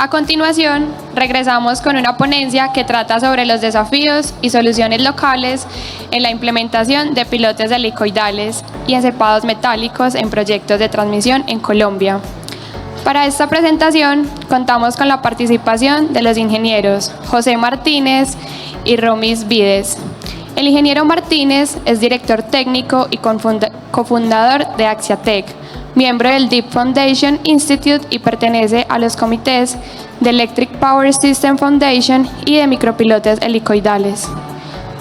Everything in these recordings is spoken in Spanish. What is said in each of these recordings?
A continuación, regresamos con una ponencia que trata sobre los desafíos y soluciones locales en la implementación de pilotes helicoidales y encepados metálicos en proyectos de transmisión en Colombia. Para esta presentación, contamos con la participación de los ingenieros José Martínez y Romis Vides. El ingeniero Martínez es director técnico y cofundador de Axiatec, miembro del Deep Foundation Institute y pertenece a los comités de Electric Power System Foundation y de micropilotes helicoidales.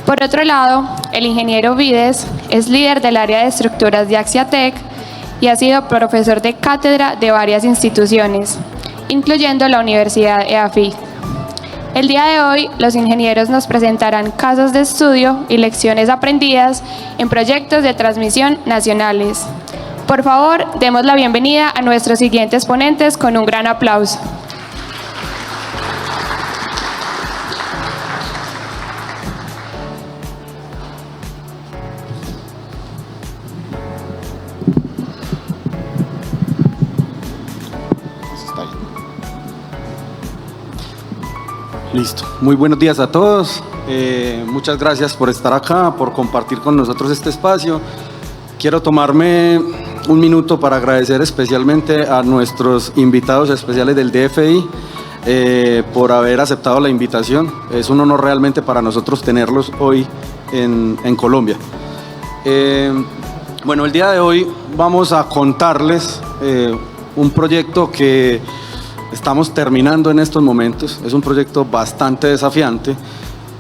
Por otro lado, el ingeniero Vides es líder del área de estructuras de Axiatec y ha sido profesor de cátedra de varias instituciones, incluyendo la Universidad EAFIT. El día de hoy, los ingenieros nos presentarán casos de estudio y lecciones aprendidas en proyectos de transmisión nacionales. Por favor, demos la bienvenida a nuestros siguientes ponentes con un gran aplauso. Listo. Muy buenos días a todos. Muchas gracias por estar acá, por compartir con nosotros este espacio. Quiero tomarme un minuto para agradecer especialmente a nuestros invitados especiales del DFI por haber aceptado la invitación. Es un honor realmente para nosotros tenerlos hoy en Colombia. Bueno, el día de hoy vamos a contarles un proyecto que estamos terminando en estos momentos. Es un proyecto bastante desafiante.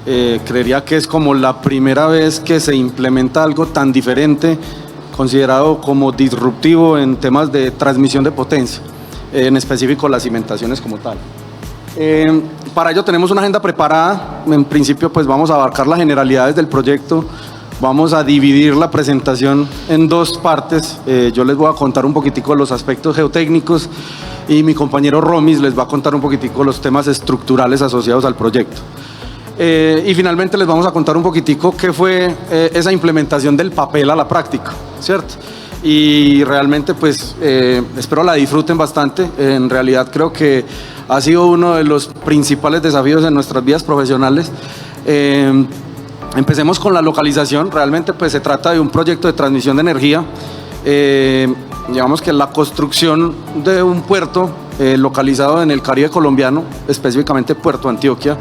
Creería que es como la primera vez que se implementa algo tan diferente, considerado como disruptivo en temas de transmisión de potencia, en específico las cimentaciones como tal. Para ello tenemos una agenda preparada. En principio pues vamos a abarcar las generalidades del proyecto. Vamos a dividir la presentación en dos partes. Yo les voy a contar un poquitico los aspectos geotécnicos y mi compañero Romis les va a contar un poquitico los temas estructurales asociados al proyecto. Y finalmente les vamos a contar un poquitico qué fue esa implementación del papel a la práctica, ¿cierto? Y realmente pues espero la disfruten bastante. En realidad creo que ha sido uno de los principales desafíos en nuestras vidas profesionales. Empecemos con la localización. Realmente pues se trata de un proyecto de transmisión de energía. Digamos que la construcción de un puerto localizado en el Caribe colombiano, específicamente Puerto Antioquia.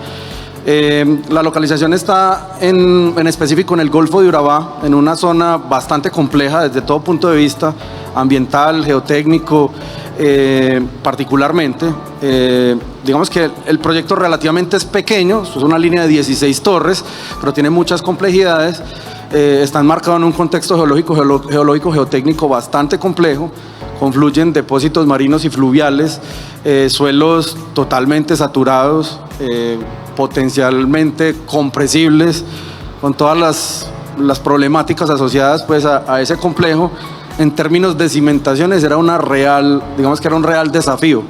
La localización está en específico en el Golfo de Urabá, en una zona bastante compleja desde todo punto de vista ambiental, geotécnico, particularmente. Digamos que el proyecto relativamente es pequeño, es una línea de 16 torres, pero tiene muchas complejidades. Está enmarcado en un contexto geotécnico bastante complejo. Confluyen depósitos marinos y fluviales, suelos totalmente saturados, potencialmente compresibles, con todas las problemáticas asociadas pues a ese complejo. En términos de cimentaciones era un real desafío.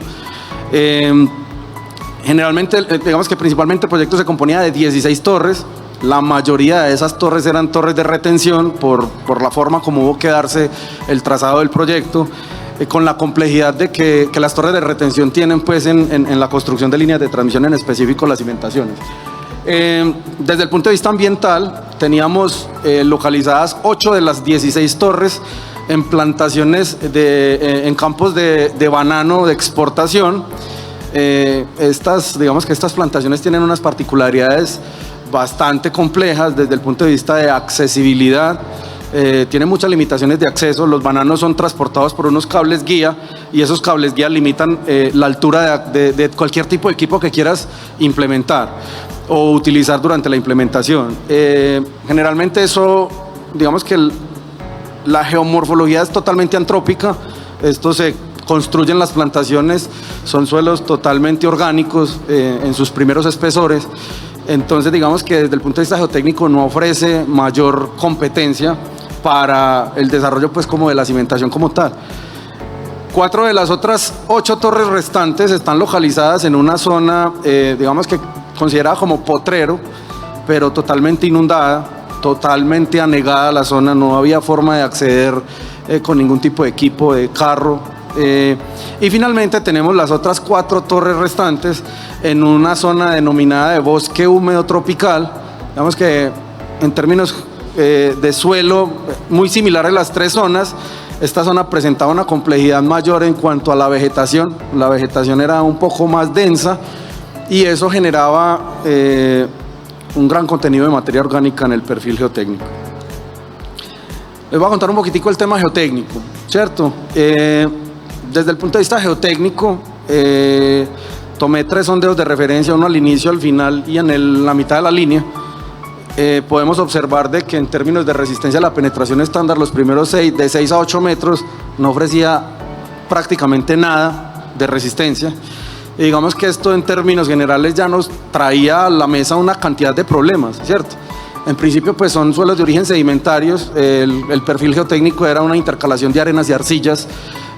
Generalmente, digamos que principalmente el proyecto se componía de 16 torres. La mayoría de esas torres eran torres de retención por la forma como hubo que darse el trazado del proyecto, con la complejidad de que las torres de retención tienen pues en la construcción de líneas de transmisión, en específico las cimentaciones. Desde el punto de vista ambiental, teníamos localizadas 8 de las 16 torres en plantaciones en campos de banano de exportación. Digamos que estas plantaciones tienen unas particularidades bastante complejas desde el punto de vista de accesibilidad. Tienen muchas limitaciones de acceso. Los bananos son transportados por unos cables guía y esos cables guía limitan la altura de cualquier tipo de equipo que quieras implementar o utilizar durante la implementación. Generalmente eso, digamos que la geomorfología es totalmente antrópica. Esto se construyen las plantaciones, son suelos totalmente orgánicos en sus primeros espesores. Entonces digamos que desde el punto de vista geotécnico no ofrece mayor competencia para el desarrollo pues como de la cimentación como tal. 4 de las otras 8 torres restantes están localizadas en una zona digamos que considerada como potrero, pero totalmente inundada, totalmente anegada la zona. No había forma de acceder con ningún tipo de equipo, de carro Y finalmente tenemos las otras 4 torres restantes en una zona denominada de bosque húmedo tropical, digamos que en términos de suelo muy similar a las 3 zonas. Esta zona presentaba una complejidad mayor en cuanto a la vegetación era un poco más densa y eso generaba un gran contenido de materia orgánica en el perfil geotécnico. Les voy a contar un poquitico el tema geotécnico, ¿cierto? Desde el punto de vista geotécnico, tomé 3 sondeos de referencia, uno al inicio, al final y en la mitad de la línea. Podemos observar de que en términos de resistencia a la penetración estándar, los primeros de 6 a 8 metros no ofrecía prácticamente nada de resistencia. Y digamos que esto en términos generales ya nos traía a la mesa una cantidad de problemas, ¿cierto? En principio pues son suelos de origen sedimentarios, el perfil geotécnico era una intercalación de arenas y arcillas,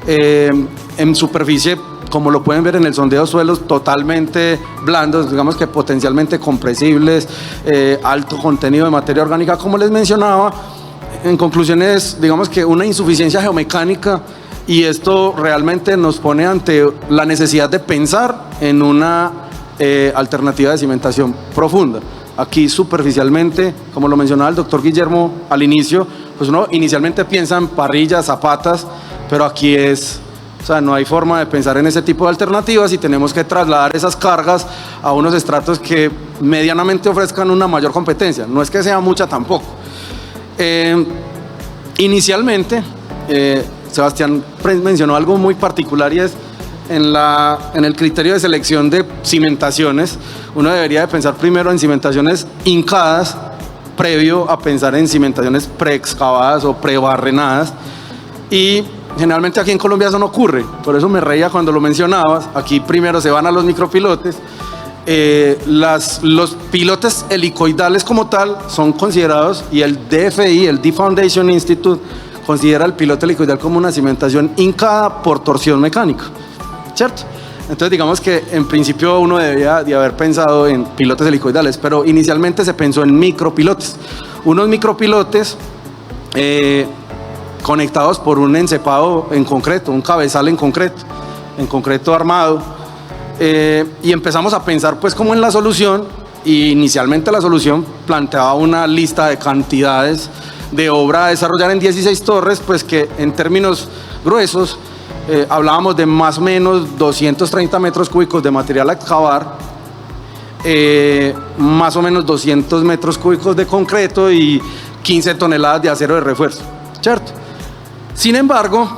en superficie, como lo pueden ver en el sondeo, suelos totalmente blandos, digamos que potencialmente compresibles, alto contenido de materia orgánica, como les mencionaba. En conclusiones, digamos que una insuficiencia geomecánica, y esto realmente nos pone ante la necesidad de pensar en una alternativa de cimentación profunda. Aquí superficialmente, como lo mencionaba el doctor Guillermo al inicio, pues uno inicialmente piensa en parrillas, zapatas, pero aquí o sea, no hay forma de pensar en ese tipo de alternativas y tenemos que trasladar esas cargas a unos estratos que medianamente ofrezcan una mayor competencia. No es que sea mucha tampoco. Inicialmente, Sebastián mencionó algo muy particular y es en el criterio de selección de cimentaciones, uno debería de pensar primero en cimentaciones hincadas previo a pensar en cimentaciones preexcavadas o prebarrenadas, y generalmente aquí en Colombia eso no ocurre, por eso me reía cuando lo mencionabas. Aquí primero se van a los micropilotes. Los pilotes helicoidales como tal son considerados, y el DFI, el Deep Foundation Institute, considera el pilote helicoidal como una cimentación hincada por torsión mecánica, ¿cierto? Entonces digamos que en principio uno debería de haber pensado en pilotes helicoidales, pero inicialmente se pensó en micropilotes. Unos micropilotes conectados por un encepado en concreto, un cabezal en concreto armado, y empezamos a pensar pues como en la solución, y inicialmente la solución planteaba una lista de cantidades de obra a desarrollar en 16 torres, pues que en términos gruesos hablábamos de más o menos 230 metros cúbicos de material a excavar, más o menos 200 metros cúbicos de concreto y 15 toneladas de acero de refuerzo, ¿cierto? Sin embargo,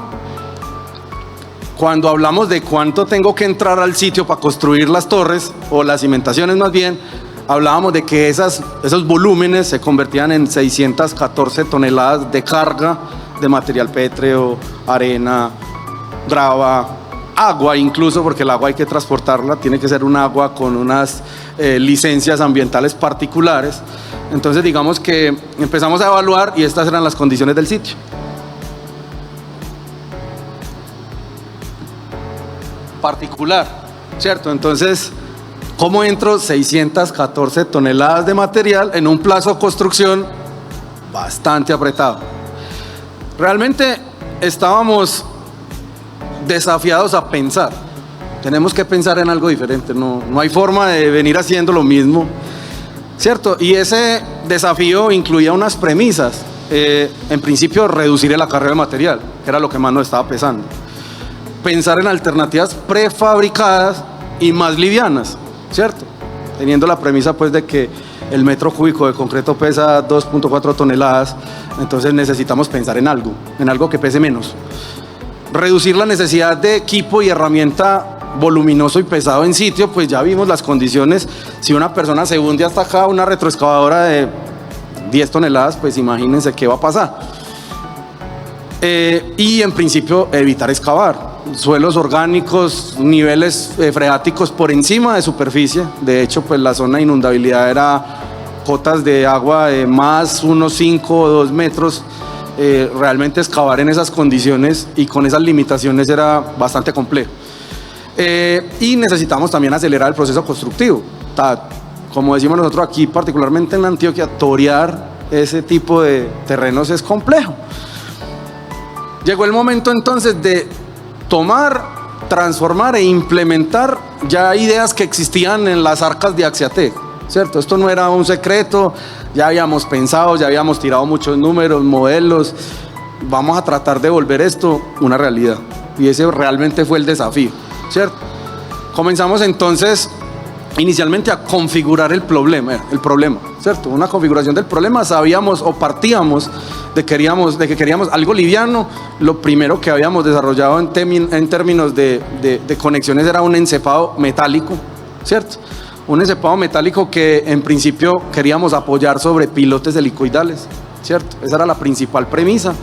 cuando hablamos de cuánto tengo que entrar al sitio para construir las torres, o las cimentaciones más bien, hablábamos de que esos volúmenes se convertían en 614 toneladas de carga de material pétreo, arena, grava, agua incluso, porque el agua hay que transportarla, tiene que ser un agua con unas licencias ambientales particulares. Entonces digamos que empezamos a evaluar y estas eran las condiciones del sitio. Particular, ¿cierto? Entonces, ¿cómo entro 614 toneladas de material en un plazo de construcción bastante apretado? Realmente estábamos desafiados a pensar. Tenemos que pensar en algo diferente, no hay forma de venir haciendo lo mismo, ¿cierto? Y ese desafío incluía unas premisas. En principio, reducir el acarreo de material, que era lo que más nos estaba pesando. Pensar en alternativas prefabricadas y más livianas, ¿cierto? Teniendo la premisa pues de que el metro cúbico de concreto pesa 2.4 toneladas, entonces necesitamos pensar en algo que pese menos. Reducir la necesidad de equipo y herramienta voluminoso y pesado en sitio, pues ya vimos las condiciones. Si una persona se hunde hasta acá, una retroexcavadora de 10 toneladas, pues imagínense qué va a pasar. Y en principio evitar excavar. Suelos orgánicos, niveles freáticos por encima de superficie. De hecho, pues la zona de inundabilidad era cotas de agua de más unos 5 o 2 metros. Realmente excavar en esas condiciones y con esas limitaciones era bastante complejo. Y necesitamos también acelerar el proceso constructivo. Como decimos nosotros aquí, particularmente en Antioquia, torear ese tipo de terrenos es complejo. Llegó el momento entonces de tomar, transformar e implementar ya ideas que existían en las arcas de Axiatec, ¿cierto? Esto no era un secreto, ya habíamos pensado, ya habíamos tirado muchos números, modelos. Vamos a tratar de volver esto una realidad, y ese realmente fue el desafío, ¿cierto? Comenzamos entonces inicialmente a configurar el problema, ¿cierto? Una configuración del problema. Sabíamos o partíamos de que queríamos algo liviano. Lo primero que habíamos desarrollado en términos de conexiones era un encepado metálico, ¿cierto? Un encepado metálico que en principio queríamos apoyar sobre pilotes helicoidales, ¿cierto? Esa era la principal premisa,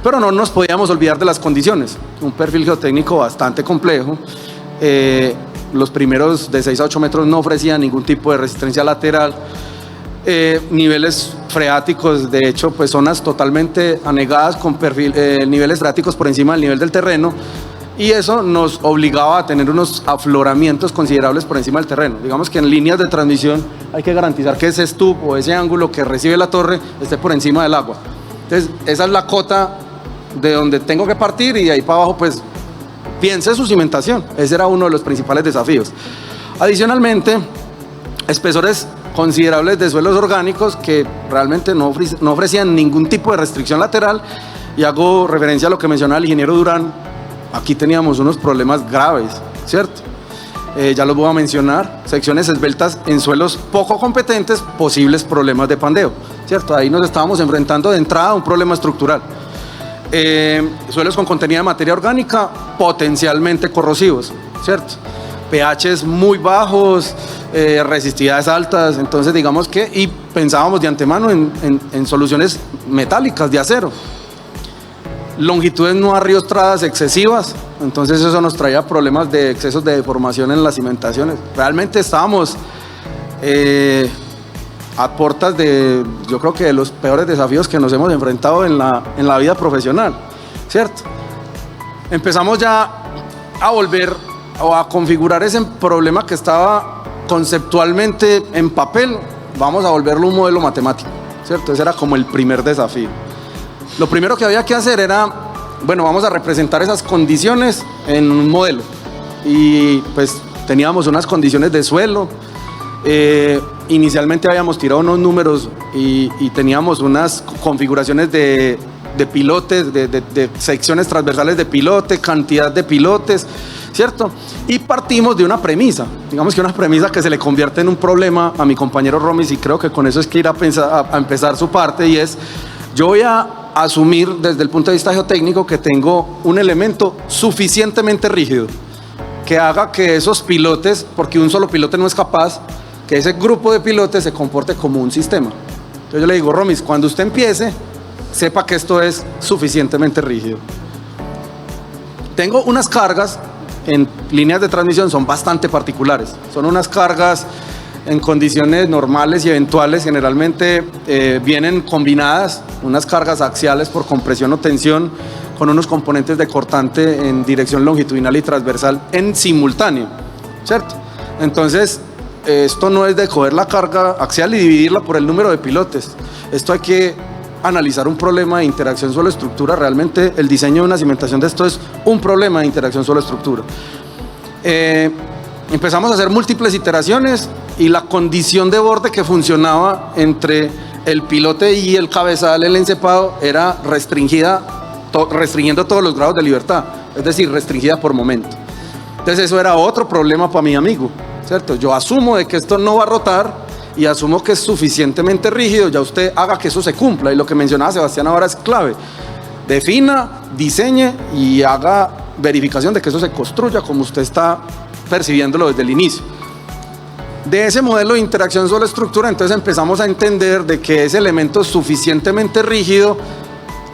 pero no nos podíamos olvidar de las condiciones. Un perfil geotécnico bastante complejo. Los primeros de 6 a 8 metros no ofrecían ningún tipo de resistencia lateral. Niveles freáticos, de hecho, pues zonas totalmente anegadas con niveles freáticos por encima del nivel del terreno, y eso nos obligaba a tener unos afloramientos considerables por encima del terreno. Digamos que en líneas de transmisión hay que garantizar que ese stub o ese ángulo que recibe la torre esté por encima del agua. Entonces, esa es la cota de donde tengo que partir, y de ahí para abajo, pues, piense su cimentación. Ese era uno de los principales desafíos. Adicionalmente, espesores considerables de suelos orgánicos que realmente no ofrecían ningún tipo de restricción lateral, y hago referencia a lo que mencionaba el ingeniero Durán. Aquí teníamos unos problemas graves, ¿cierto? Ya los voy a mencionar. Secciones esbeltas en suelos poco competentes, posibles problemas de pandeo, ¿cierto? Ahí nos estábamos enfrentando de entrada a un problema estructural. Suelos con contenido de materia orgánica potencialmente corrosivos, ¿cierto? pHs muy bajos, resistividades altas. Entonces, digamos que, y pensábamos de antemano en soluciones metálicas de acero. Longitudes no arriostradas excesivas, entonces eso nos traía problemas de excesos de deformación en las cimentaciones. Realmente estábamos a puertas de, yo creo que de los peores desafíos que nos hemos enfrentado en la vida profesional, ¿cierto? Empezamos ya a volver o a configurar ese problema que estaba conceptualmente en papel, vamos a volverlo un modelo matemático, ¿cierto? Ese era como el primer desafío. Lo primero que había que hacer era, bueno, vamos a representar esas condiciones en un modelo, y pues teníamos unas condiciones de suelo. Inicialmente habíamos tirado unos números y teníamos unas configuraciones de pilotes, de secciones transversales de pilote, cantidad de pilotes, ¿cierto? Y partimos de una premisa, digamos que una premisa que se le convierte en un problema a mi compañero Romis, y creo que con eso es que ir a empezar su parte, y es: yo voy a asumir desde el punto de vista geotécnico que tengo un elemento suficientemente rígido que haga que esos pilotes, porque un solo pilote no es capaz, que ese grupo de pilotes se comporte como un sistema. Entonces yo le digo: Romis, cuando usted empiece, sepa que esto es suficientemente rígido. Tengo unas cargas en líneas de transmisión, son bastante particulares, son unas cargas en condiciones normales y eventuales, generalmente vienen combinadas, unas cargas axiales por compresión o tensión con unos componentes de cortante en dirección longitudinal y transversal en simultáneo, ¿cierto? Entonces, esto no es de coger la carga axial y dividirla por el número de pilotes. Esto hay que analizar un problema de interacción suelo-estructura. Realmente el diseño de una cimentación de esto es un problema de interacción suelo-estructura. Empezamos a hacer múltiples iteraciones, y la condición de borde que funcionaba entre el pilote y el cabezal, el encepado, era restringida, restringiendo todos los grados de libertad, es decir, restringida por momento. Entonces eso era otro problema para mi amigo, ¿cierto? Yo asumo de que esto no va a rotar y asumo que es suficientemente rígido, ya usted haga que eso se cumpla, y lo que mencionaba Sebastián ahora es clave: defina, diseñe y haga verificación de que eso se construya como usted está percibiéndolo desde el inicio. De ese modelo de interacción suelo-estructura, entonces empezamos a entender de que ese elemento suficientemente rígido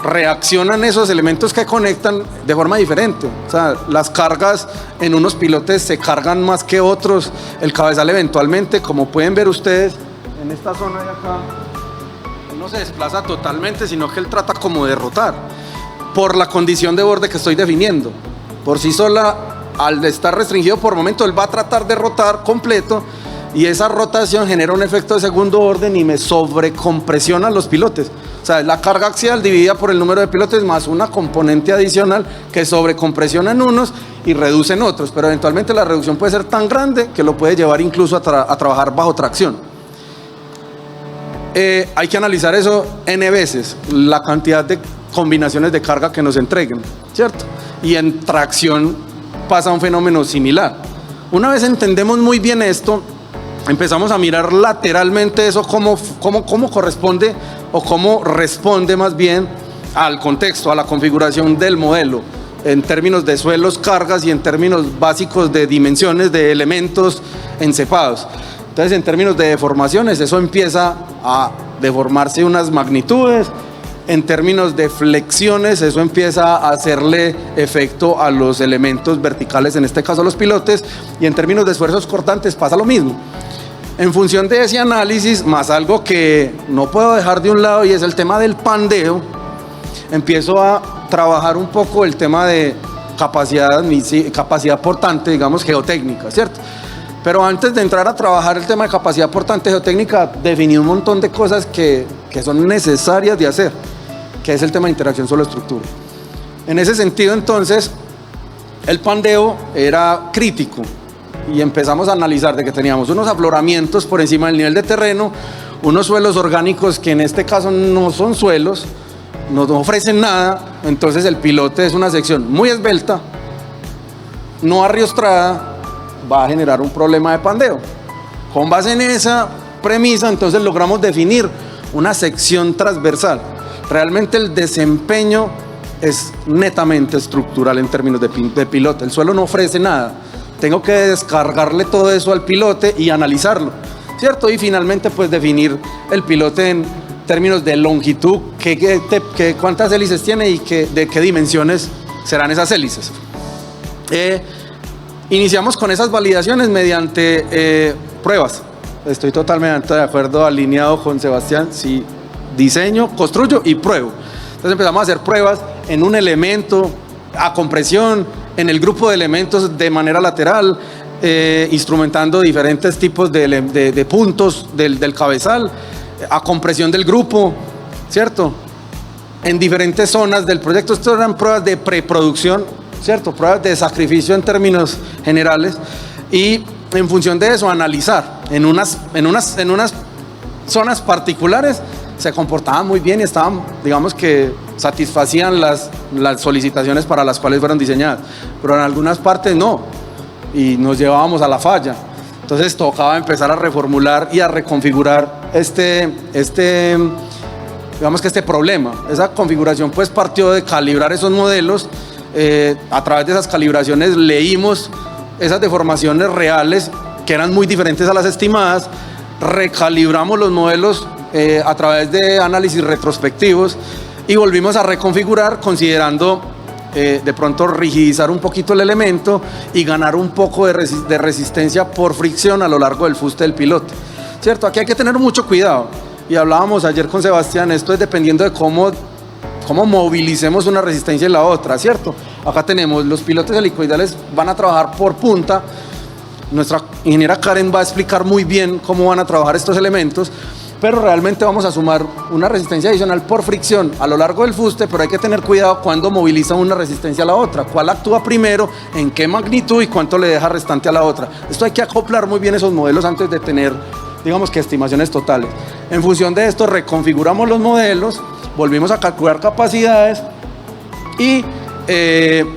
reaccionan esos elementos que conectan de forma diferente. O sea, las cargas en unos pilotes se cargan más que otros. El cabezal eventualmente, como pueden ver ustedes, en esta zona de acá, no se desplaza totalmente, sino que él trata como de rotar por la condición de borde que estoy definiendo. Por sí sola, al estar restringido por momento, él va a tratar de rotar completo, y esa rotación genera un efecto de segundo orden y me sobrecompresiona los pilotes. O sea, es la carga axial dividida por el número de pilotes más una componente adicional que sobrecompresiona en unos y reduce en otros, pero eventualmente la reducción puede ser tan grande que lo puede llevar incluso a trabajar bajo tracción. Hay que analizar eso n veces, la cantidad de combinaciones de carga que nos entreguen, ¿cierto? Y en tracción pasa un fenómeno similar. Una vez entendemos muy bien esto, empezamos a mirar lateralmente eso, cómo corresponde o cómo responde más bien al contexto, a la configuración del modelo, en términos de suelos, cargas y en términos básicos de dimensiones de elementos encepados. Entonces, en términos de deformaciones, eso empieza a deformarse unas magnitudes. En términos de flexiones, eso empieza a hacerle efecto a los elementos verticales, en este caso a los pilotes, y en términos de esfuerzos cortantes pasa lo mismo. En función de ese análisis, más algo que no puedo dejar de un lado y es el tema del pandeo, empiezo a trabajar un poco el tema de capacidad portante, digamos geotécnica, ¿cierto? Pero antes de entrar a trabajar el tema de capacidad portante geotécnica, definí un montón de cosas que son necesarias de hacer, que es el tema de interacción suelo-estructura. En ese sentido, entonces, el pandeo era crítico y empezamos a analizar de que teníamos unos afloramientos por encima del nivel de terreno, unos suelos orgánicos que en este caso no son suelos, no ofrecen nada, entonces el pilote es una sección muy esbelta, no arriostrada, va a generar un problema de pandeo. Con base en esa premisa, entonces logramos definir una sección transversal. Realmente el desempeño es netamente estructural en términos de pilote. El suelo no ofrece nada. Tengo que descargarle todo eso al pilote y analizarlo, ¿cierto? Y finalmente pues definir el pilote en términos de longitud, cuántas hélices tiene y de qué dimensiones serán esas hélices. Iniciamos con esas validaciones mediante pruebas. Estoy totalmente de acuerdo, alineado con Sebastián. Sí, diseño, construyo y pruebo. Entonces empezamos a hacer pruebas en un elemento, a compresión, en el grupo de elementos de manera lateral, instrumentando diferentes tipos de puntos del cabezal, a compresión del grupo, ¿cierto? En diferentes zonas del proyecto. Estas eran pruebas de preproducción, ¿cierto? Pruebas de sacrificio en términos generales, y en función de eso analizar en unas zonas particulares se comportaban muy bien y estaban, digamos que satisfacían las solicitaciones para las cuales fueron diseñadas, pero en algunas partes no, y nos llevábamos a la falla. Entonces tocaba empezar a reformular y a reconfigurar digamos que este problema. Esa configuración pues partió de calibrar esos modelos. A través de esas calibraciones leímos esas deformaciones reales que eran muy diferentes a las estimadas, recalibramos los modelos a través de análisis retrospectivos y volvimos a reconfigurar considerando de pronto rigidizar un poquito el elemento y ganar un poco de resistencia por fricción a lo largo del fuste del pilote, ¿cierto? Aquí hay que tener mucho cuidado y hablábamos ayer con Sebastián, esto es dependiendo de cómo movilicemos una resistencia en la otra, ¿cierto? Acá tenemos los pilotes helicoidales, van a trabajar por punta. Nuestra ingeniera Karen va a explicar muy bien cómo van a trabajar estos elementos, pero realmente vamos a sumar una resistencia adicional por fricción a lo largo del fuste, pero hay que tener cuidado cuando moviliza una resistencia a la otra, cuál actúa primero, en qué magnitud y cuánto le deja restante a la otra. Esto hay que acoplar muy bien esos modelos antes de tener, digamos que estimaciones totales. En función de esto reconfiguramos los modelos, volvimos a calcular capacidades y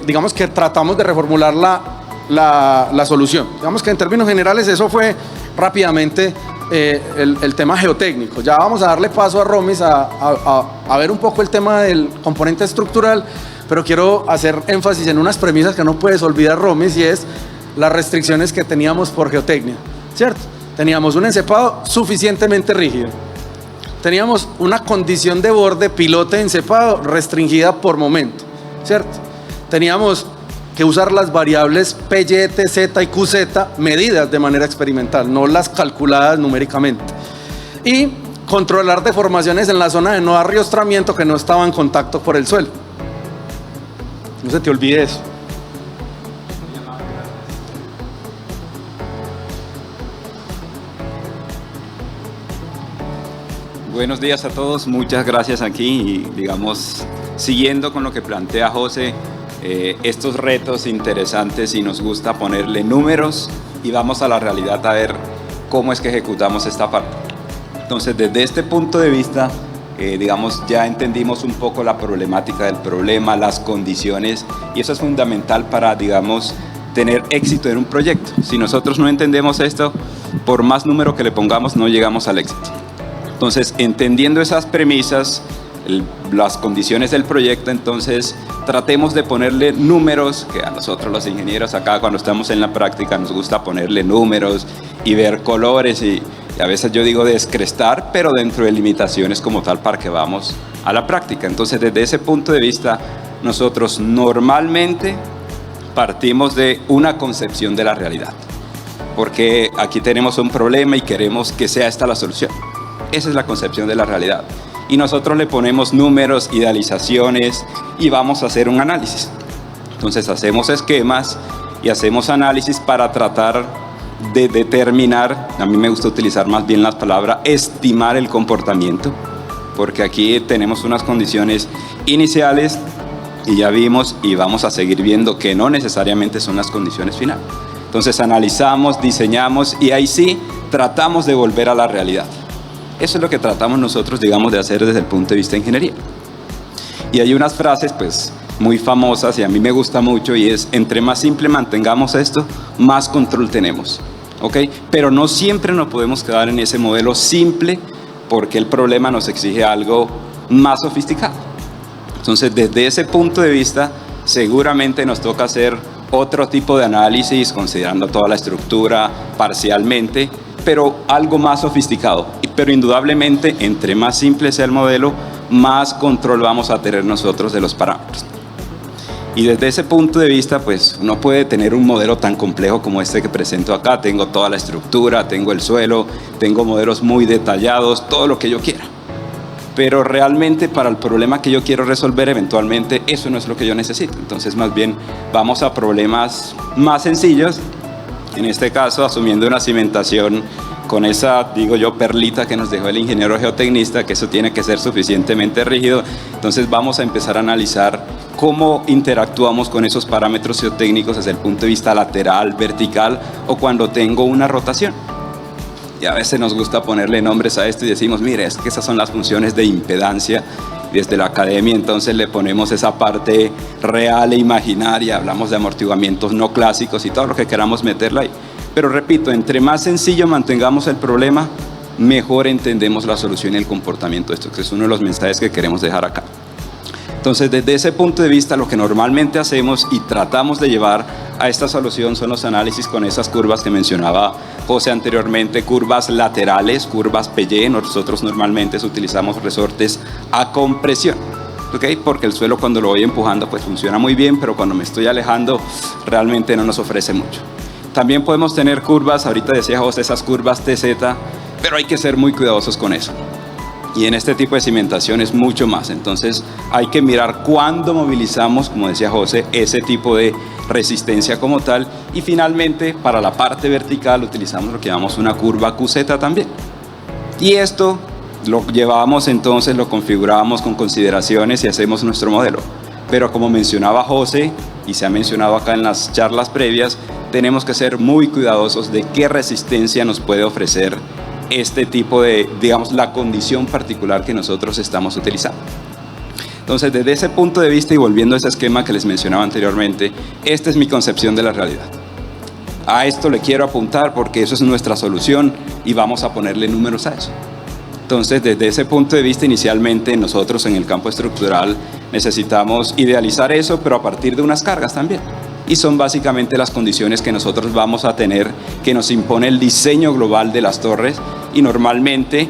digamos que tratamos de reformular la solución. Digamos que en términos generales eso fue rápidamente el tema geotécnico. Ya vamos a darle paso a Romis a ver un poco el tema del componente estructural, pero quiero hacer énfasis en unas premisas que no puedes olvidar, Romis, y es las restricciones que teníamos por geotecnia, ¿cierto? Teníamos un encepado suficientemente rígido. Teníamos una condición de borde pilote encepado restringida por momento, ¿cierto? Teníamos que usar las variables P, Y, T, Z y QZ medidas de manera experimental, no las calculadas numéricamente. Y controlar deformaciones en la zona de no arriostramiento que no estaban en contacto por el suelo. No se te olvide eso. Buenos días a todos, muchas gracias aquí y digamos, siguiendo con lo que plantea José, estos retos interesantes y nos gusta ponerle números y vamos a la realidad a ver cómo es que ejecutamos esta parte. Entonces, desde este punto de vista, digamos, ya entendimos un poco la problemática del problema, las condiciones, y eso es fundamental para, digamos, tener éxito en un proyecto. Si nosotros no entendemos esto, por más número que le pongamos, no llegamos al éxito. Entonces, entendiendo esas premisas, las condiciones del proyecto, entonces tratemos de ponerle números, que a nosotros los ingenieros acá cuando estamos en la práctica nos gusta ponerle números y ver colores y a veces yo digo descrestar, pero dentro de limitaciones como tal para que vamos a la práctica. Entonces, desde ese punto de vista, nosotros normalmente partimos de una concepción de la realidad, porque aquí tenemos un problema y queremos que sea esta la solución. Esa es la concepción de la realidad. Y nosotros le ponemos números, idealizaciones y vamos a hacer un análisis. Entonces hacemos esquemas y hacemos análisis para tratar de determinar, a mí me gusta utilizar más bien las palabras, estimar el comportamiento, porque aquí tenemos unas condiciones iniciales y ya vimos y vamos a seguir viendo que no necesariamente son las condiciones finales. Entonces analizamos, diseñamos y ahí sí tratamos de volver a la realidad. Eso es lo que tratamos nosotros, digamos, de hacer desde el punto de vista de ingeniería. Y hay unas frases, pues, muy famosas y a mí me gusta mucho y es, entre más simple mantengamos esto, más control tenemos, ¿ok? Pero no siempre nos podemos quedar en ese modelo simple porque el problema nos exige algo más sofisticado. Entonces, desde ese punto de vista, seguramente nos toca hacer otro tipo de análisis, considerando toda la estructura parcialmente, pero algo más sofisticado. Pero indudablemente, entre más simple sea el modelo, más control vamos a tener nosotros de los parámetros. Y desde ese punto de vista, pues uno puede tener un modelo tan complejo como este que presento acá. Tengo toda la estructura, tengo el suelo, tengo modelos muy detallados, todo lo que yo quiera. Pero realmente para el problema que yo quiero resolver, eventualmente eso no es lo que yo necesito. Entonces, más bien, vamos a problemas más sencillos. En este caso, asumiendo una cimentación con esa, digo yo, perlita que nos dejó el ingeniero geotecnista, que eso tiene que ser suficientemente rígido. Entonces vamos a empezar a analizar cómo interactuamos con esos parámetros geotécnicos desde el punto de vista lateral, vertical o cuando tengo una rotación. Y a veces nos gusta ponerle nombres a esto y decimos, mire, es que esas son las funciones de impedancia. Desde la academia entonces le ponemos esa parte real e imaginaria, hablamos de amortiguamientos no clásicos y todo lo que queramos meterla ahí. Pero repito, entre más sencillo mantengamos el problema, mejor entendemos la solución y el comportamiento de esto, que es uno de los mensajes que queremos dejar acá. Entonces, desde ese punto de vista, lo que normalmente hacemos y tratamos de llevar a esta solución son los análisis con esas curvas que mencionaba José anteriormente, curvas laterales, curvas PY. Nosotros normalmente utilizamos resortes a compresión, ¿okay? Porque el suelo cuando lo voy empujando pues funciona muy bien, pero cuando me estoy alejando realmente no nos ofrece mucho. También podemos tener curvas, ahorita decía José, esas curvas TZ, pero hay que ser muy cuidadosos con eso. Y en este tipo de cimentación es mucho más. Entonces hay que mirar cuándo movilizamos, como decía José, ese tipo de resistencia como tal. Y finalmente, para la parte vertical utilizamos lo que llamamos una curva QZ también. Y esto lo llevamos entonces, lo configuramos con consideraciones y hacemos nuestro modelo. Pero como mencionaba José, y se ha mencionado acá en las charlas previas, tenemos que ser muy cuidadosos de qué resistencia nos puede ofrecer este tipo de, digamos, la condición particular que nosotros estamos utilizando. Entonces, desde ese punto de vista y volviendo a ese esquema que les mencionaba anteriormente, esta es mi concepción de la realidad. A esto le quiero apuntar porque eso es nuestra solución y vamos a ponerle números a eso. Entonces, desde ese punto de vista, inicialmente nosotros en el campo estructural necesitamos idealizar eso, pero a partir de unas cargas también. Y son básicamente las condiciones que nosotros vamos a tener, que nos impone el diseño global de las torres y normalmente,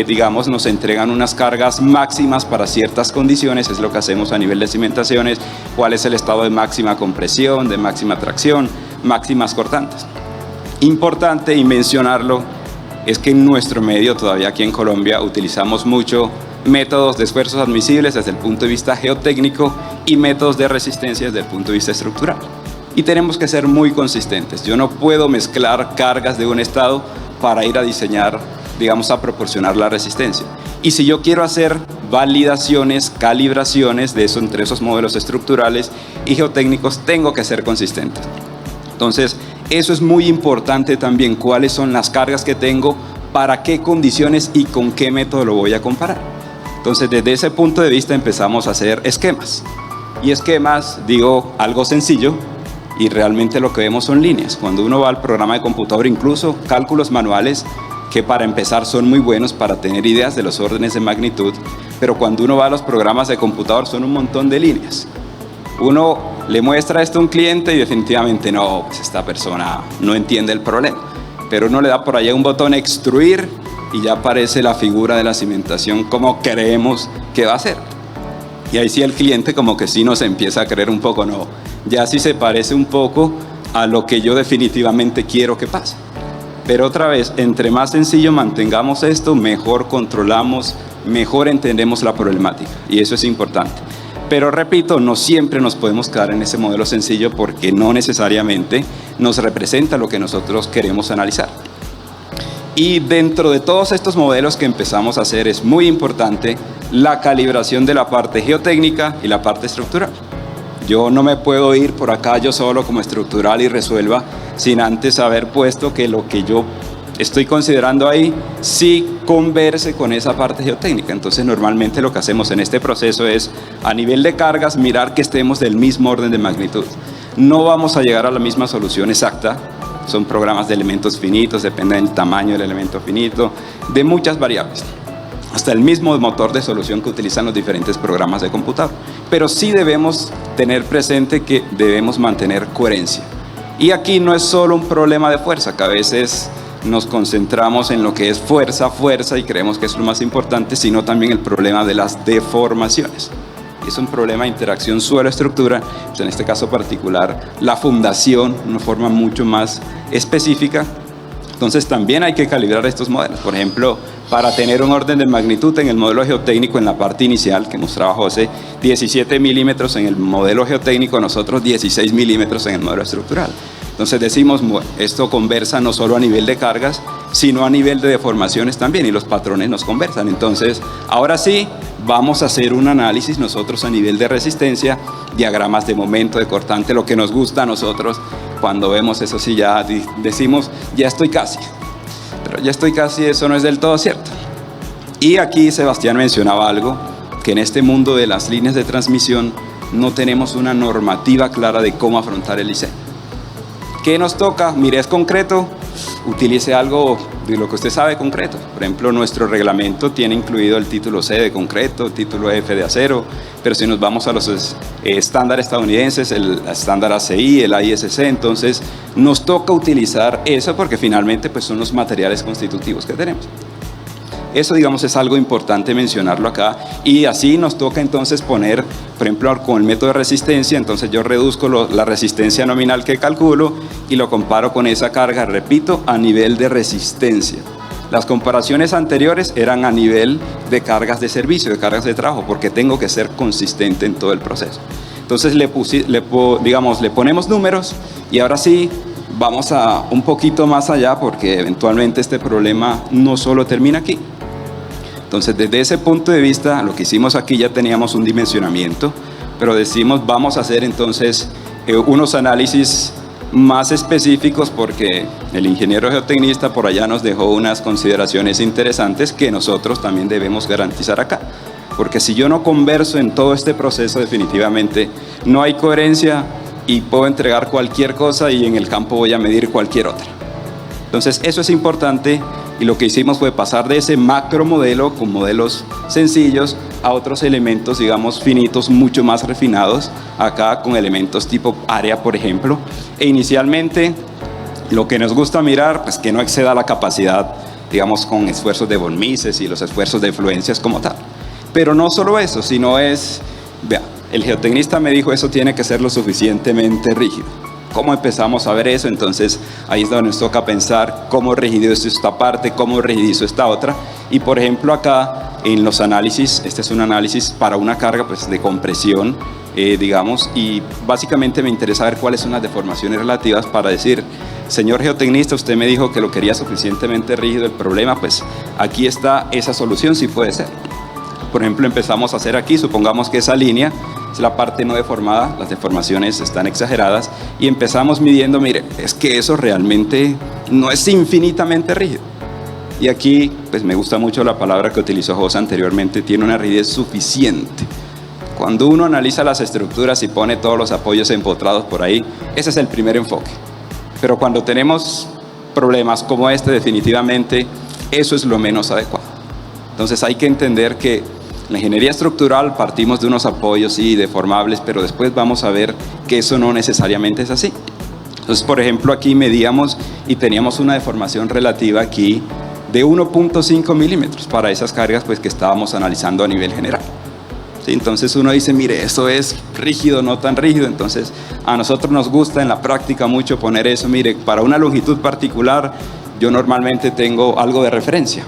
digamos, nos entregan unas cargas máximas para ciertas condiciones, es lo que hacemos a nivel de cimentaciones, cuál es el estado de máxima compresión, de máxima tracción, máximas cortantes. Importante y mencionarlo es que en nuestro medio, todavía aquí en Colombia, utilizamos mucho métodos de esfuerzos admisibles desde el punto de vista geotécnico y métodos de resistencia desde el punto de vista estructural. Y tenemos que ser muy consistentes. Yo no puedo mezclar cargas de un estado para ir a diseñar, digamos, a proporcionar la resistencia. Y si yo quiero hacer validaciones, calibraciones de eso entre esos modelos estructurales y geotécnicos, tengo que ser consistente. Entonces, eso es muy importante también, cuáles son las cargas que tengo, para qué condiciones y con qué método lo voy a comparar. Entonces, desde ese punto de vista empezamos a hacer esquemas. Y esquemas, digo, algo sencillo, y realmente lo que vemos son líneas. Cuando uno va al programa de computador, incluso cálculos manuales, que para empezar son muy buenos para tener ideas de los órdenes de magnitud, pero cuando uno va a los programas de computador son un montón de líneas. Uno le muestra esto a un cliente y definitivamente no, pues esta persona no entiende el problema. Pero uno le da por allá un botón extruir y ya aparece la figura de la cimentación como creemos que va a ser. Y ahí sí el cliente como que sí nos empieza a creer un poco, no, ya sí se parece un poco a lo que yo definitivamente quiero que pase. Pero otra vez, entre más sencillo mantengamos esto, mejor controlamos, mejor entendemos la problemática. Y eso es importante. Pero repito, no siempre nos podemos quedar en ese modelo sencillo porque no necesariamente nos representa lo que nosotros queremos analizar. Y dentro de todos estos modelos que empezamos a hacer es muy importante la calibración de la parte geotécnica y la parte estructural. Yo no me puedo ir por acá yo solo como estructural y resuelva sin antes haber puesto que lo que yo estoy considerando ahí sí converse con esa parte geotécnica. Entonces normalmente lo que hacemos en este proceso es a nivel de cargas mirar que estemos del mismo orden de magnitud. No vamos a llegar a la misma solución exacta, son programas de elementos finitos, depende del tamaño del elemento finito, de muchas variables. Hasta el mismo motor de solución que utilizan los diferentes programas de computador. Pero sí debemos tener presente que debemos mantener coherencia. Y aquí no es solo un problema de fuerza, que a veces nos concentramos en lo que es fuerza y creemos que es lo más importante, sino también el problema de las deformaciones. Es un problema de interacción suelo-estructura, pues en este caso particular, la fundación, una forma mucho más específica. Entonces también hay que calibrar estos modelos. Por ejemplo, para tener un orden de magnitud en el modelo geotécnico en la parte inicial que mostraba José, 17 milímetros en el modelo geotécnico, nosotros 16 milímetros en el modelo estructural. Entonces decimos, bueno, esto conversa no solo a nivel de cargas, sino a nivel de deformaciones también, y los patrones nos conversan. Entonces, ahora sí, vamos a hacer un análisis nosotros a nivel de resistencia, diagramas de momento, de cortante, lo que nos gusta a nosotros. Cuando vemos eso sí ya decimos, ya estoy casi. Pero ya estoy casi, eso no es del todo cierto. Y aquí Sebastián mencionaba algo, que en este mundo de las líneas de transmisión no tenemos una normativa clara de cómo afrontar el diseño. ¿Qué nos toca? Mire, es concreto, utilice algo de lo que usted sabe concreto. Por ejemplo, nuestro reglamento tiene incluido el título C de concreto, el título F de acero, pero si nos vamos a los estándares estadounidenses, el estándar ACI, el ISC, entonces nos toca utilizar eso porque finalmente pues, son los materiales constitutivos que tenemos. Eso, digamos, es algo importante mencionarlo acá, y así nos toca entonces poner, por ejemplo, con el método de resistencia, entonces yo reduzco la resistencia nominal que calculo y lo comparo con esa carga, repito, a nivel de resistencia. Las comparaciones anteriores eran a nivel de cargas de servicio, de cargas de trabajo, porque tengo que ser consistente en todo el proceso. Entonces le ponemos números y ahora sí vamos a un poquito más allá porque eventualmente este problema no solo termina aquí. Entonces, desde ese punto de vista, lo que hicimos aquí ya teníamos un dimensionamiento, pero decimos vamos a hacer entonces unos análisis más específicos porque el ingeniero geotecnista por allá nos dejó unas consideraciones interesantes que nosotros también debemos garantizar acá. Porque si yo no converso en todo este proceso, definitivamente no hay coherencia y puedo entregar cualquier cosa y en el campo voy a medir cualquier otra. Entonces, eso es importante. Y lo que hicimos fue pasar de ese macro modelo con modelos sencillos a otros elementos, digamos, finitos, mucho más refinados, acá con elementos tipo área, por ejemplo. E inicialmente, lo que nos gusta mirar, pues que no exceda la capacidad, digamos, con esfuerzos de von Mises y los esfuerzos de fluencias como tal. Pero no solo eso, sino es, vea, el geotecnista me dijo, eso tiene que ser lo suficientemente rígido. ¿Cómo empezamos a ver eso? Entonces ahí es donde nos toca pensar cómo rigidizo esta parte, cómo rigidizo esta otra. Y por ejemplo acá en los análisis, este es un análisis para una carga pues, de compresión, digamos, y básicamente me interesa ver cuáles son las deformaciones relativas para decir señor geotecnista, usted me dijo que lo quería suficientemente rígido el problema, pues aquí está esa solución, sí puede ser. Por ejemplo, empezamos a hacer aquí, supongamos que esa línea es la parte no deformada, las deformaciones están exageradas, y empezamos midiendo, mire, es que eso realmente no es infinitamente rígido. Y aquí, pues me gusta mucho la palabra que utilizó José anteriormente, tiene una rigidez suficiente. Cuando uno analiza las estructuras y pone todos los apoyos empotrados por ahí, ese es el primer enfoque. Pero cuando tenemos problemas como este, definitivamente eso es lo menos adecuado. Entonces hay que entender que en la ingeniería estructural partimos de unos apoyos sí, deformables, pero después vamos a ver que eso no necesariamente es así. Entonces, por ejemplo, aquí medíamos y teníamos una deformación relativa aquí de 1.5 milímetros para esas cargas pues, que estábamos analizando a nivel general. ¿Sí? Entonces uno dice, mire, esto es rígido, no tan rígido. Entonces a nosotros nos gusta en la práctica mucho poner eso. Mire, para una longitud particular yo normalmente tengo algo de referencia.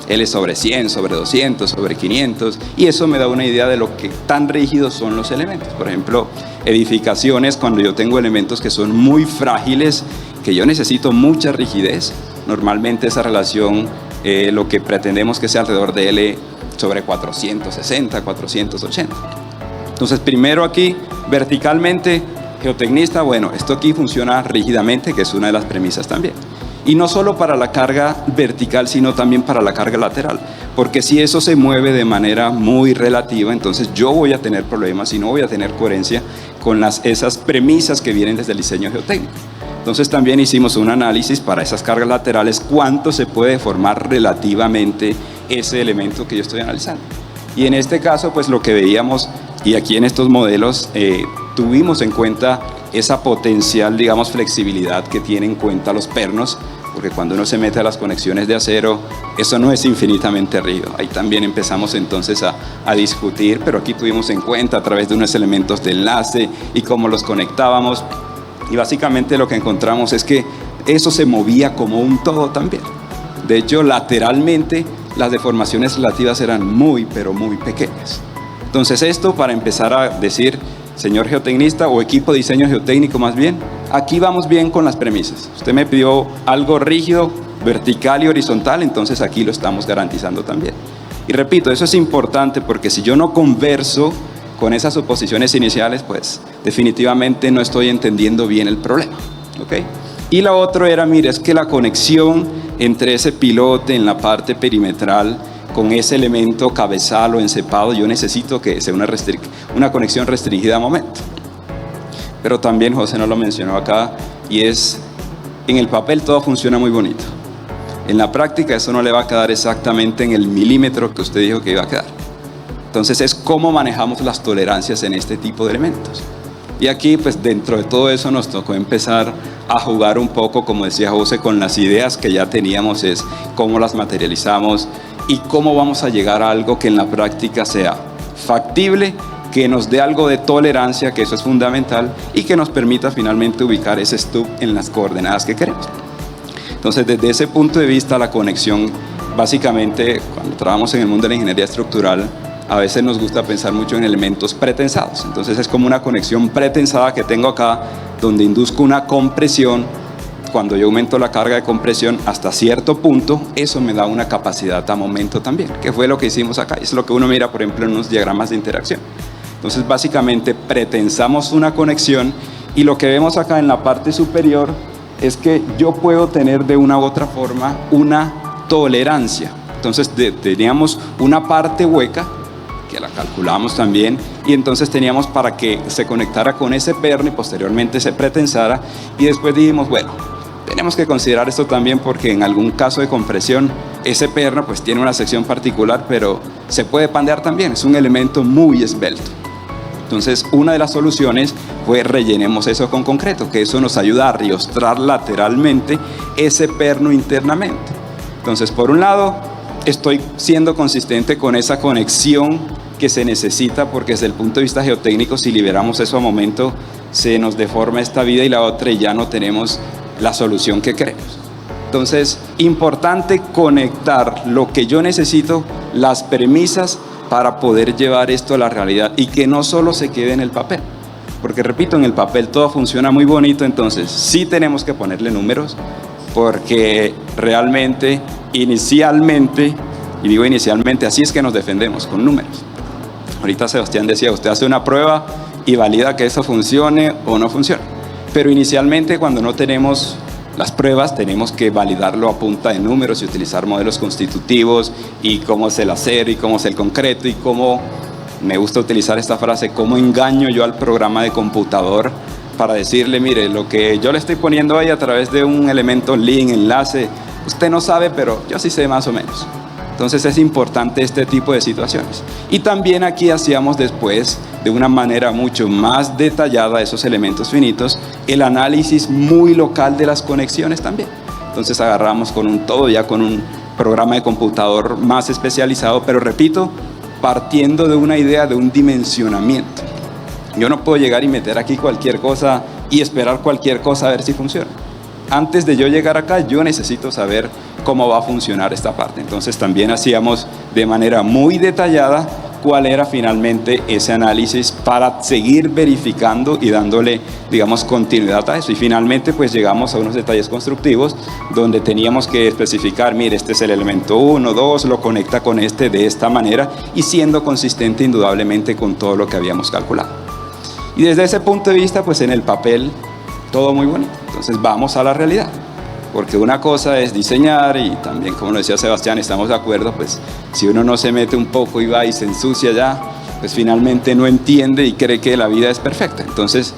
L sobre 100, sobre 200, sobre 500, y eso me da una idea de lo que tan rígidos son los elementos. Por ejemplo, edificaciones, cuando yo tengo elementos que son muy frágiles, que yo necesito mucha rigidez, normalmente esa relación lo que pretendemos que sea alrededor de L sobre 460, 480. Entonces, primero aquí, verticalmente, geotecnista, bueno, esto aquí funciona rígidamente, que es una de las premisas también. Y no solo para la carga vertical, sino también para la carga lateral. Porque si eso se mueve de manera muy relativa, entonces yo voy a tener problemas y no voy a tener coherencia con esas premisas que vienen desde el diseño geotécnico. Entonces también hicimos un análisis para esas cargas laterales, cuánto se puede deformar relativamente ese elemento que yo estoy analizando. Y en este caso, pues lo que veíamos, y aquí en estos modelos, tuvimos en cuenta esa potencial, digamos, flexibilidad que tienen en cuenta los pernos, porque cuando uno se mete a las conexiones de acero, eso no es infinitamente rígido. Ahí también empezamos entonces a discutir, pero aquí tuvimos en cuenta a través de unos elementos de enlace y cómo los conectábamos, y básicamente lo que encontramos es que eso se movía como un todo también. De hecho, lateralmente las deformaciones relativas eran muy, pero muy pequeñas. Entonces esto para empezar a decir, señor geotecnista o equipo de diseño geotécnico más bien, aquí vamos bien con las premisas. Usted me pidió algo rígido, vertical y horizontal, entonces aquí lo estamos garantizando también. Y repito, eso es importante porque si yo no converso con esas suposiciones iniciales, pues definitivamente no estoy entendiendo bien el problema. ¿Okay? Y la otra era, mire, es que la conexión entre ese pilote en la parte perimetral con ese elemento cabezal o encepado, yo necesito que sea una conexión restringida a momento. Pero también José nos lo mencionó acá, y es, en el papel todo funciona muy bonito. En la práctica eso no le va a quedar exactamente en el milímetro que usted dijo que iba a quedar. Entonces es cómo manejamos las tolerancias en este tipo de elementos. Y aquí, pues dentro de todo eso nos tocó empezar a jugar un poco, como decía José, con las ideas que ya teníamos, es cómo las materializamos y cómo vamos a llegar a algo que en la práctica sea factible, que nos dé algo de tolerancia, que eso es fundamental, y que nos permita finalmente ubicar ese stub en las coordenadas que queremos. Entonces, desde ese punto de vista, la conexión, básicamente, cuando trabajamos en el mundo de la ingeniería estructural, a veces nos gusta pensar mucho en elementos pretensados. Entonces es como una conexión pretensada que tengo acá, donde induzco una compresión. Cuando yo aumento la carga de compresión hasta cierto punto, eso me da una capacidad a momento también, que fue lo que hicimos acá. Es lo que uno mira, por ejemplo, en unos diagramas de interacción. Entonces básicamente pretensamos una conexión, y lo que vemos acá en la parte superior es que yo puedo tener de una u otra forma una tolerancia. Entonces teníamos una parte hueca, que la calculamos también, y entonces teníamos para que se conectara con ese perno y posteriormente se pretensara, y después dijimos, bueno, tenemos que considerar esto también porque en algún caso de compresión ese perno pues tiene una sección particular, pero se puede pandear también, es un elemento muy esbelto. Entonces una de las soluciones fue rellenemos eso con concreto, que eso nos ayuda a riostrar lateralmente ese perno internamente. Entonces, por un lado, estoy siendo consistente con esa conexión que se necesita, porque desde el punto de vista geotécnico, si liberamos eso a momento, se nos deforma esta vida, y la otra, y ya no tenemos la solución que queremos. Entonces, importante conectar lo que yo necesito, las premisas, para poder llevar esto a la realidad, y que no solo se quede en el papel. porque repito, en el papel todo funciona muy bonito, entonces sí tenemos que ponerle números, porque realmente, inicialmente, y digo inicialmente, así es que nos defendemos, con números. Ahorita Sebastián decía, usted hace una prueba y valida que eso funcione o no funcione, pero inicialmente cuando no tenemos las pruebas tenemos que validarlo a punta de números y utilizar modelos constitutivos y cómo es el hacer y cómo es el concreto y cómo, me gusta utilizar esta frase, cómo engaño yo al programa de computador para decirle, mire, lo que yo le estoy poniendo ahí a través de un elemento link, enlace, usted no sabe, pero yo sí sé más o menos. Entonces es importante este tipo de situaciones. Y también aquí hacíamos después, de una manera mucho más detallada, esos elementos finitos, el análisis muy local de las conexiones también. Entonces agarramos con un todo, ya con un programa de computador más especializado, pero repito, partiendo de una idea de un dimensionamiento. Yo no puedo llegar y meter aquí cualquier cosa y esperar cualquier cosa a ver si funciona. Antes de yo llegar acá, yo necesito saber cómo va a funcionar esta parte. Entonces también hacíamos de manera muy detallada cuál era finalmente ese análisis para seguir verificando y dándole, digamos, continuidad a eso. Y finalmente pues llegamos a unos detalles constructivos donde teníamos que especificar, mire, este es el elemento 1, 2, lo conecta con este de esta manera y siendo consistente indudablemente con todo lo que habíamos calculado. Y desde ese punto de vista, pues en el papel todo muy bonito. Entonces vamos a la realidad. Porque una cosa es diseñar y también, como lo decía Sebastián, estamos de acuerdo, pues si uno no se mete un poco y va y se ensucia ya, pues finalmente no entiende y cree que la vida es perfecta. Entonces,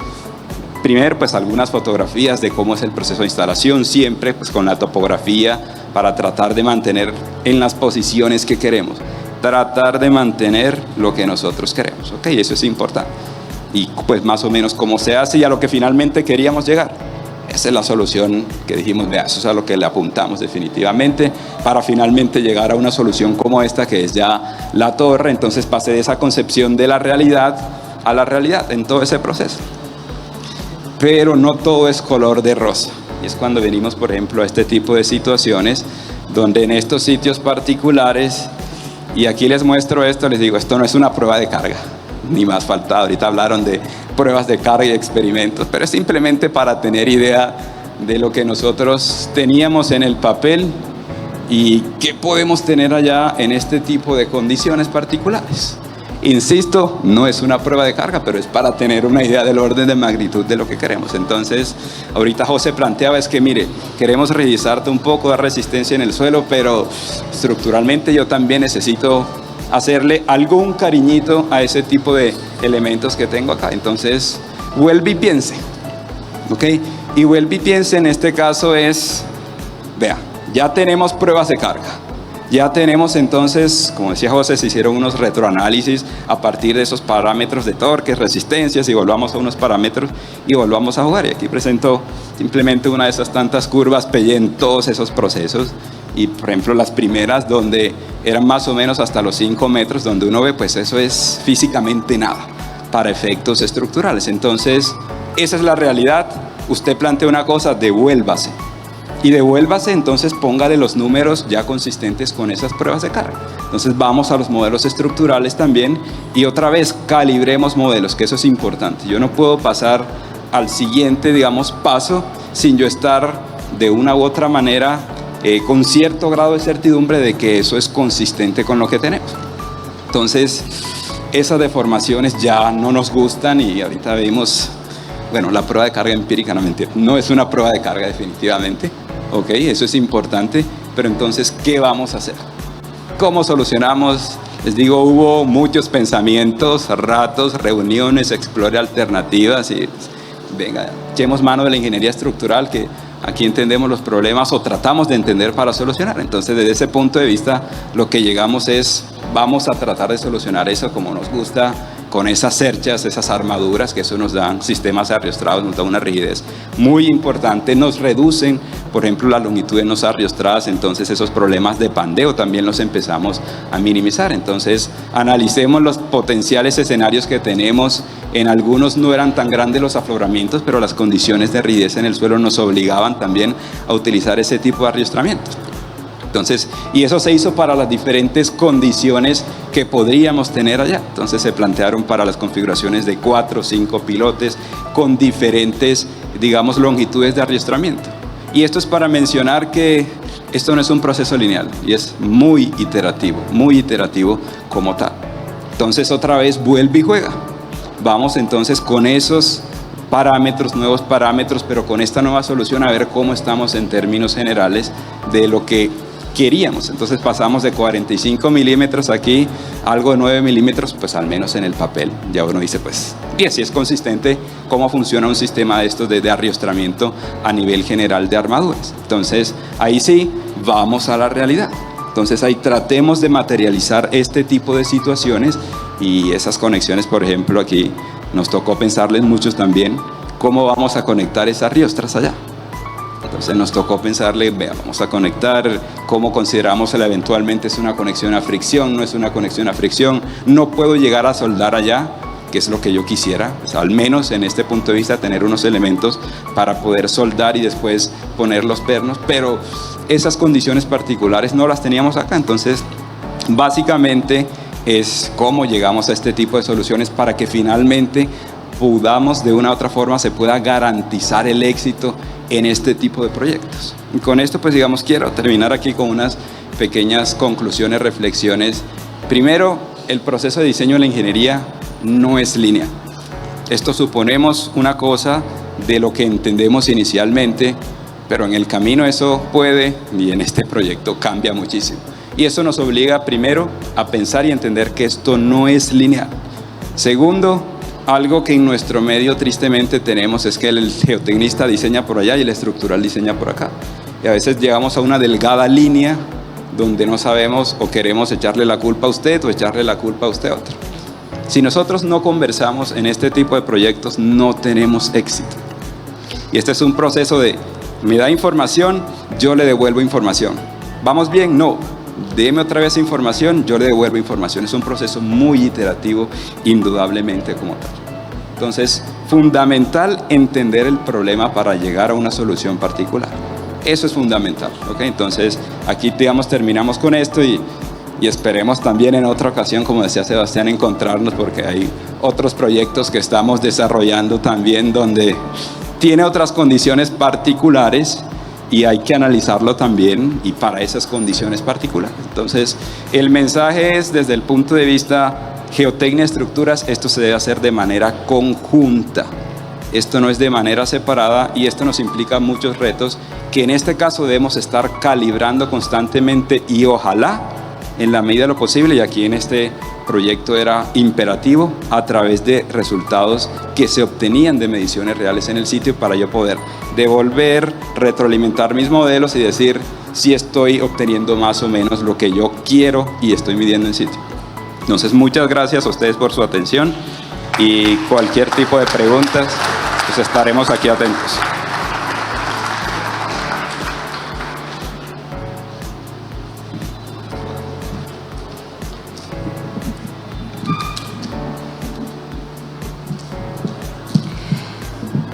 primero, pues algunas fotografías de cómo es el proceso de instalación, siempre pues con la topografía para tratar de mantener en las posiciones que queremos, tratar de mantener lo que nosotros queremos, ¿ok? Eso es importante. Y pues más o menos cómo se hace y a lo que finalmente queríamos llegar. Esa es la solución que dijimos, vea, eso es a lo que le apuntamos definitivamente para finalmente llegar a una solución como esta que es ya la torre. Entonces pasé de esa concepción de la realidad a la realidad en todo ese proceso. Pero no todo es color de rosa. Y es cuando venimos, por ejemplo, a este tipo de situaciones donde en estos sitios particulares, y aquí les muestro esto, les digo, esto no es una prueba de carga. Ni más faltaba, ahorita hablaron de pruebas de carga y experimentos, pero es simplemente para tener idea de lo que nosotros teníamos en el papel y qué podemos tener allá en este tipo de condiciones particulares. Insisto, no es una prueba de carga, pero es para tener una idea del orden de magnitud de lo que queremos. Entonces, ahorita José planteaba es que, mire, queremos revisarte un poco de resistencia en el suelo, pero estructuralmente yo también necesito hacerle algún cariñito a ese tipo de elementos que tengo acá. Entonces, vuelve y piense, ¿ok? Y vuelve y piense en este caso es, vea, ya tenemos pruebas de carga, ya tenemos entonces, como decía José, se hicieron unos retroanálisis a partir de esos parámetros de torques, resistencias, y volvamos a unos parámetros y volvamos a jugar. Y aquí presento simplemente una de esas tantas curvas, pellé en todos esos procesos. Y por ejemplo las primeras donde eran más o menos hasta los 5 metros, donde uno ve pues eso es físicamente nada para efectos estructurales. Entonces esa es la realidad. Usted plantea una cosa, devuélvase y devuélvase, entonces póngale los números ya consistentes con esas pruebas de carga. Entonces vamos a los modelos estructurales también y otra vez calibremos modelos, que eso es importante. Yo no puedo pasar al siguiente, digamos, paso sin yo estar de una u otra manera con cierto grado de certidumbre de que eso es consistente con lo que tenemos. Entonces, esas deformaciones ya no nos gustan y ahorita vimos, bueno, la prueba de carga empírica, no mentira, no es una prueba de carga definitivamente, ok, eso es importante, pero entonces, ¿qué vamos a hacer? ¿Cómo solucionamos? Les digo, hubo muchos pensamientos, ratos, reuniones, explore alternativas y venga, echemos mano de la ingeniería estructural que aquí entendemos los problemas o tratamos de entender para solucionar. Entonces, desde ese punto de vista, lo que llegamos es, vamos a tratar de solucionar eso como nos gusta, con esas cerchas, esas armaduras, que eso nos dan sistemas arriostrados, nos da una rigidez muy importante, nos reducen, por ejemplo, la longitud de los arriostradas, entonces esos problemas de pandeo también los empezamos a minimizar. Entonces, analicemos los potenciales escenarios que tenemos. En algunos no eran tan grandes los afloramientos, pero las condiciones de rigidez en el suelo nos obligaban también a utilizar ese tipo de arriostramientos. Entonces, y eso se hizo para las diferentes condiciones que podríamos tener allá. Entonces se plantearon para las configuraciones de 4 o 5 pilotes con diferentes, digamos, longitudes de arriestramiento. Y esto es para mencionar que esto no es un proceso lineal y es muy iterativo como tal. Entonces otra vez vuelve y juega. Vamos entonces con esos parámetros, nuevos parámetros, pero con esta nueva solución a ver cómo estamos en términos generales de lo que queríamos. Entonces pasamos de 45 milímetros aquí, algo de 9 milímetros, pues al menos en el papel. Ya uno dice, pues, y así es consistente cómo funciona un sistema de estos de arriestramiento a nivel general de armaduras. Entonces, ahí sí, vamos a la realidad. Entonces ahí tratemos de materializar este tipo de situaciones y esas conexiones, por ejemplo, aquí nos tocó pensarles muchos también cómo vamos a conectar esas riostras allá. Entonces nos tocó pensarle, vea, vamos a conectar, cómo consideramos eventualmente es una conexión a fricción, no es una conexión a fricción, no puedo llegar a soldar allá, que es lo que yo quisiera, pues, al menos en este punto de vista tener unos elementos para poder soldar y después poner los pernos, pero esas condiciones particulares no las teníamos acá. Entonces básicamente es cómo llegamos a este tipo de soluciones para que finalmente podamos de una u otra forma se pueda garantizar el éxito en este tipo de proyectos. Y con esto pues digamos quiero terminar aquí con unas pequeñas conclusiones, reflexiones. Primero, el proceso de diseño de la ingeniería no es lineal. Esto suponemos una cosa de lo que entendemos inicialmente, pero en el camino eso puede, y en este proyecto cambia muchísimo. Y eso nos obliga primero a pensar y entender que esto no es lineal. Segundo, algo que en nuestro medio tristemente tenemos es que el geotecnista diseña por allá y el estructural diseña por acá. Y a veces llegamos a una delgada línea donde no sabemos o queremos echarle la culpa a usted o echarle la culpa a usted a otro. Si nosotros no conversamos en este tipo de proyectos, no tenemos éxito. Y este es un proceso de, me da información, yo le devuelvo información. ¿Vamos bien? No. Deme otra vez información, yo le devuelvo información. Es un proceso muy iterativo, indudablemente como tal. Entonces, fundamental entender el problema para llegar a una solución particular. Eso es fundamental, ¿ok? Entonces, aquí digamos terminamos con esto y esperemos también en otra ocasión, como decía Sebastián, encontrarnos porque hay otros proyectos que estamos desarrollando también donde tiene otras condiciones particulares y hay que analizarlo también y para esas condiciones particulares. Entonces, el mensaje es desde el punto de vista geotecnia, estructuras, esto se debe hacer de manera conjunta. Esto no es de manera separada y esto nos implica muchos retos que en este caso debemos estar calibrando constantemente y ojalá en la medida de lo posible, y aquí en este proyecto era imperativo, a través de resultados que se obtenían de mediciones reales en el sitio para yo poder devolver, retroalimentar mis modelos y decir si estoy obteniendo más o menos lo que yo quiero y estoy midiendo en sitio. Entonces, muchas gracias a ustedes por su atención y cualquier tipo de preguntas, pues estaremos aquí atentos.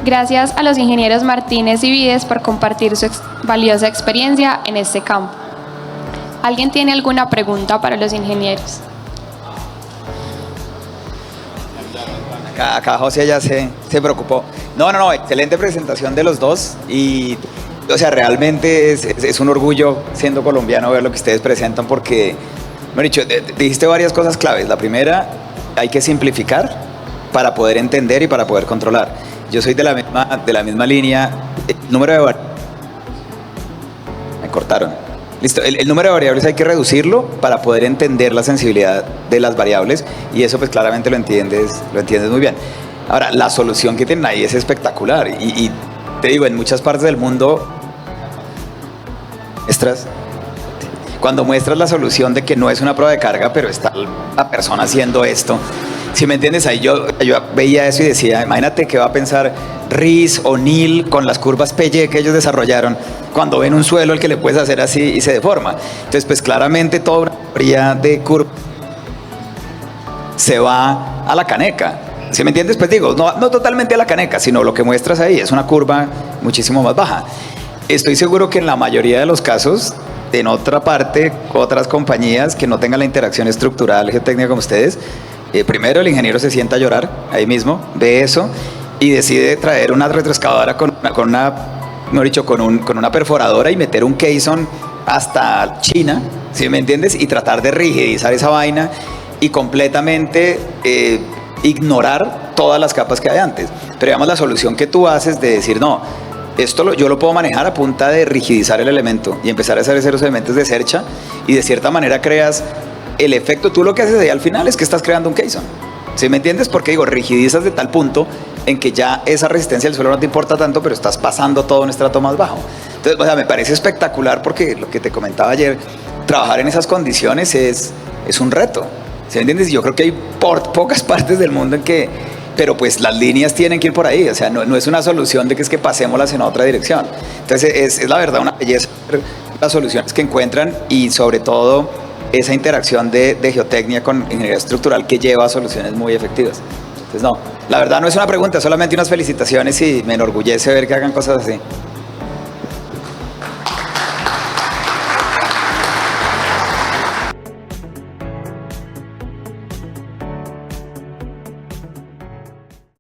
Gracias a los ingenieros Martínez y Vides por compartir su valiosa experiencia en este campo. ¿Alguien tiene alguna pregunta para los ingenieros? Acá José ya se preocupó. No, excelente presentación de los dos y, o sea, realmente es un orgullo siendo colombiano ver lo que ustedes presentan porque, me he dicho, dijiste varias cosas claves. La primera, hay que simplificar para poder entender y para poder controlar. Yo soy de la misma línea. El número de variables. Me cortaron. Listo. El número de variables hay que reducirlo para poder entender la sensibilidad de las variables y eso pues claramente lo entiendes muy bien. Ahora, la solución que tienen ahí es espectacular y te digo, en muchas partes del mundo cuando muestras la solución de que no es una prueba de carga, pero está la persona haciendo esto. Si me entiendes, ahí yo veía eso y decía, imagínate qué va a pensar Riz o Neil con las curvas PY que ellos desarrollaron cuando ven un suelo al que le puedes hacer así y se deforma. Entonces, pues claramente toda una teoría de curva se va a la caneca. Si me entiendes, pues digo, no totalmente a la caneca, sino lo que muestras ahí es una curva muchísimo más baja. Estoy seguro que en la mayoría de los casos en otra parte, otras compañías que no tengan la interacción estructural geotécnica como ustedes, primero el ingeniero se sienta a llorar ahí mismo, ve eso y decide traer una retroexcavadora con una perforadora y meter un caisson hasta China, ¿sí me entiendes? Y tratar de rigidizar esa vaina y completamente ignorar todas las capas que hay antes. Pero digamos, la solución que tú haces de decir, no, yo lo puedo manejar a punta de rigidizar el elemento y empezar a hacer esos elementos de cercha y de cierta manera creas el efecto. Tú lo que haces ahí al final es que estás creando un caisson, ¿sí me entiendes? Porque digo, rigidizas de tal punto en que ya esa resistencia del suelo no te importa tanto, pero estás pasando todo un estrato más bajo. Entonces, o sea, me parece espectacular porque lo que te comentaba ayer, trabajar en esas condiciones es un reto, ¿sí me entiendes? Y yo creo que hay pocas partes del mundo en que, pero pues las líneas tienen que ir por ahí, o sea, no es una solución de que es que pasémoslas en otra dirección. Entonces, es la verdad una belleza las soluciones que encuentran y sobre todo esa interacción de geotecnia con ingeniería estructural que lleva a soluciones muy efectivas. Entonces, no, la verdad no es una pregunta, solamente unas felicitaciones y me enorgullece ver que hagan cosas así.